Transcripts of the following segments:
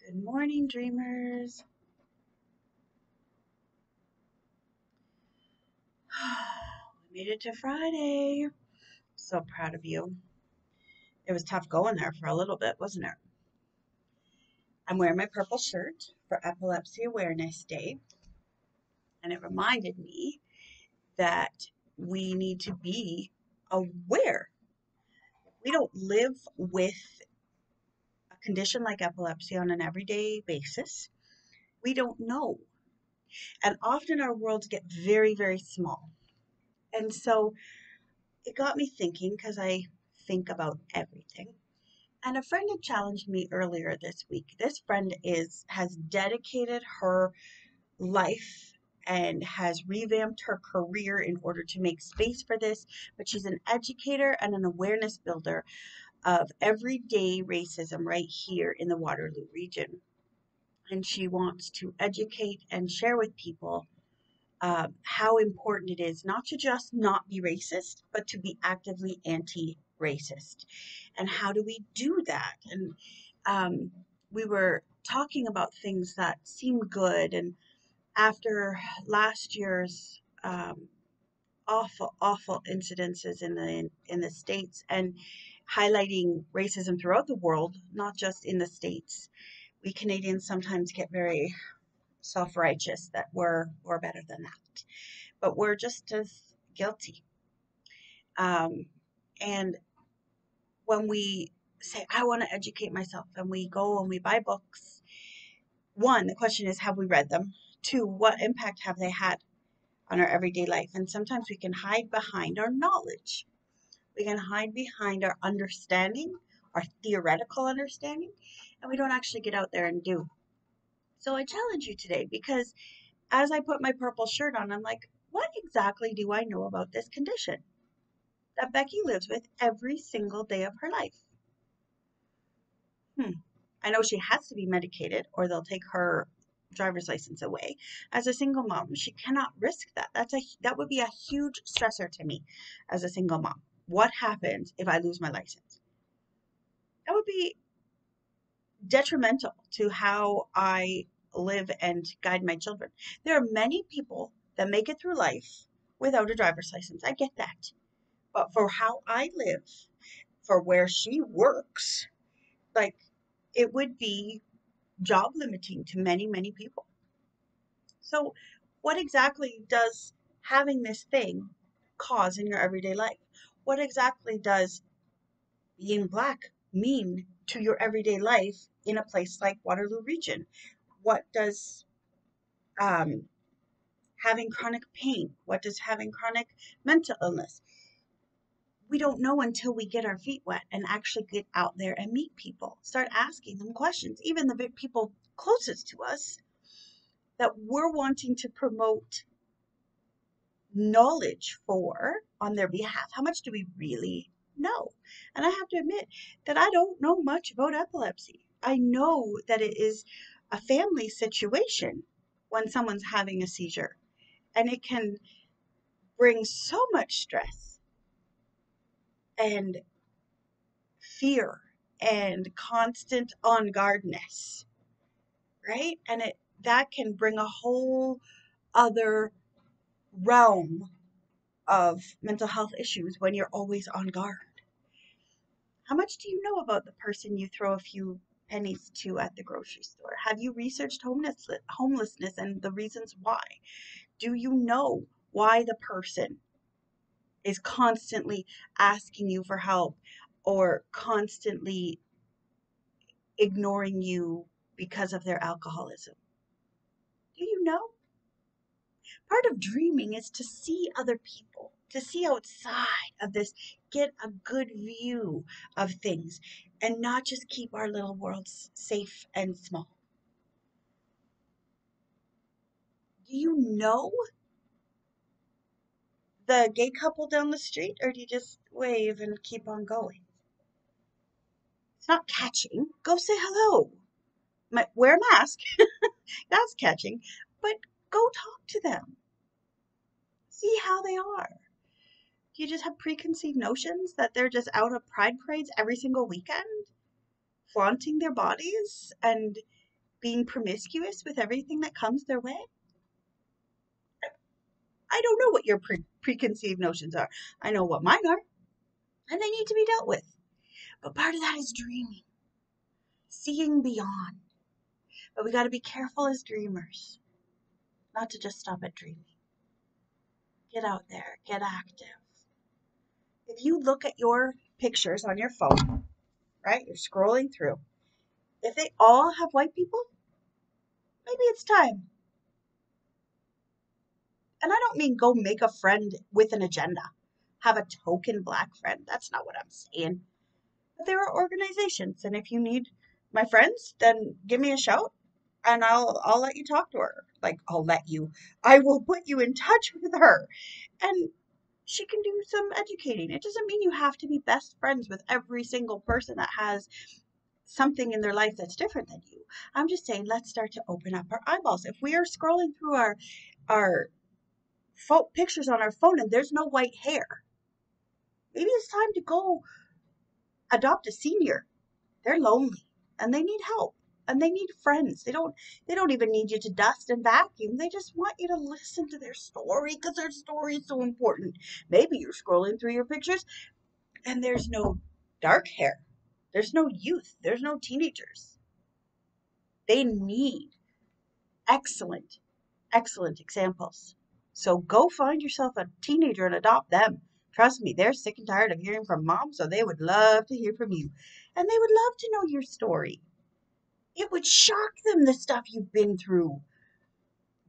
Good morning, dreamers. We made it to Friday. So proud of you. It was tough going there for a little bit, wasn't it? I'm wearing my purple shirt for Epilepsy Awareness Day, and it reminded me that we need to be aware. We don't live with a condition like epilepsy on an everyday basis. We don't know. And often our worlds get very, very small. And so it got me thinking because I think about everything. And a friend had challenged me earlier this week. This friend has dedicated her life and has revamped her career in order to make space for this, but she's an educator and an awareness builder of everyday racism right here in the Waterloo region. And she wants to educate and share with people how important it is not to just not be racist, but to be actively anti-racist. And how do we do that? And um, we were talking about things that seemed good. And after last year's awful, awful incidences in the states and highlighting racism throughout the world, not just in the states, we Canadians sometimes get very self-righteous that we're better than that, but we're just as guilty. And when we say, I want to educate myself, and we go and we buy books, one, the question is, have we read them? Two, what impact have they had on our everyday life? And sometimes we can hide behind our knowledge. We can hide behind our understanding, our theoretical understanding, and we don't actually get out there and do. So I challenge you today because as I put my purple shirt on, I'm like, what exactly do I know about this condition that Becky lives with every single day of her life? Hmm. I know she has to be medicated or they'll take her driver's license away. As a single mom, she cannot risk that. That would be a huge stressor to me as a single mom. What happens if I lose my license? That would be detrimental to how I live and guide my children. There are many people that make it through life without a driver's license. I get that. But for how I live, for where she works, like it would be job limiting to many, many people. So, what exactly does having this thing cause in your everyday life? What exactly does being Black mean to your everyday life in a place like Waterloo Region? What does um, having chronic pain? What does having chronic mental illness? We don't know until we get our feet wet and actually get out there and meet people. Start asking them questions, even the people closest to us that we're wanting to promote knowledge for on their behalf. How much do we really know? And I have to admit that I don't know much about epilepsy. I know that it is a family situation when someone's having a seizure, and it can bring so much stress and fear and constant on guardness, right? And it that can bring a whole other realm of mental health issues when you're always on guard. How much do you know about the person you throw a few pennies to at the grocery store? Have you researched homelessness and the reasons why? Do you know why the person is constantly asking you for help or constantly ignoring you because of their alcoholism? Do you know? Part of dreaming is to see other people, to see outside of this, get a good view of things, and not just keep our little worlds safe and small. Do you know the gay couple down the street, or do you just wave and keep on going? It's not catching. Go say hello. Wear a mask. That's catching. But go talk to them. See how they are. Do you just have preconceived notions that they're just out of pride parades every single weekend, flaunting their bodies and being promiscuous with everything that comes their way? I don't know what your preconceived notions are. I know what mine are, and they need to be dealt with. But part of that is dreaming, seeing beyond. But we got to be careful as dreamers not to just stop at dreaming. Get out there, get active. If you look at your pictures on your phone, right, you're scrolling through, if they all have white people, maybe it's time. And I don't mean go make a friend with an agenda, have a token black friend. That's not what I'm saying. But there are organizations, and if you need my friends, then give me a shout, and I'll let you talk to her. Like, I will put you in touch with her, and she can do some educating. It doesn't mean you have to be best friends with every single person that has something in their life that's different than you. I'm just saying, let's start to open up our eyeballs. If we are scrolling through our pictures on our phone and there's no white hair, maybe it's time to go adopt a senior. They're lonely and they need help and they need friends. They don't even need you to dust and vacuum. They just want you to listen to their story because their story is so important. Maybe you're scrolling through your pictures and there's no dark hair. There's no youth. There's no teenagers. They need excellent, excellent examples. So go find yourself a teenager and adopt them. Trust me, they're sick and tired of hearing from mom, so they would love to hear from you. And they would love to know your story. It would shock them, the stuff you've been through.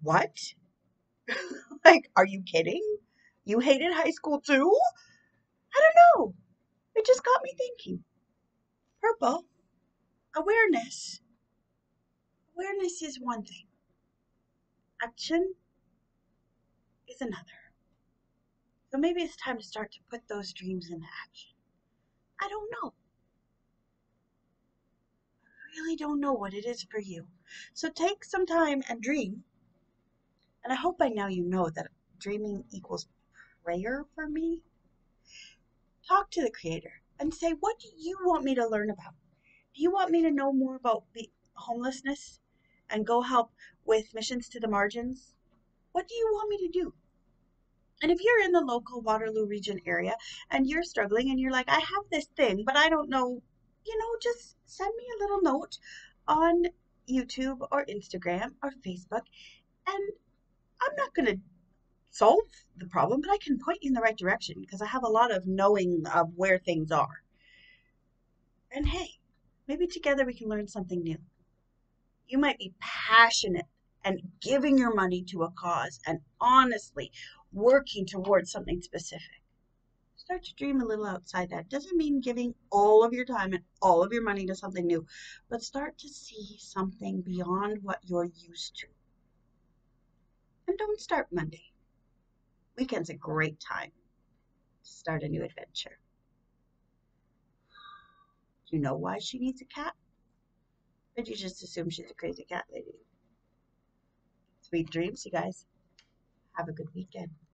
What? Like, are you kidding? You hated high school too? I don't know. It just got me thinking. Purple, awareness. Awareness is one thing. Action is another. So maybe it's time to start to put those dreams into action. I don't know. I really don't know what it is for you. So take some time and dream. And I hope by now you know that dreaming equals prayer for me. Talk to the Creator and say, what do you want me to learn about? Do you want me to know more about homelessness and go help with missions to the margins? What do you want me to do? And if you're in the local Waterloo region area and you're struggling and you're like, I have this thing, but I don't know, just send me a little note on YouTube or Instagram or Facebook. And I'm not going to solve the problem, but I can point you in the right direction because I have a lot of knowing of where things are. And hey, maybe together we can learn something new. You might be passionate and giving your money to a cause and honestly working towards something specific. Start to dream a little outside that. Doesn't mean giving all of your time and all of your money to something new, but start to see something beyond what you're used to. And don't start Monday. Weekend's a great time to start a new adventure. Do you know why she needs a cat? Or do you just assume she's a crazy cat lady? Sweet dreams, you guys. Have a good weekend.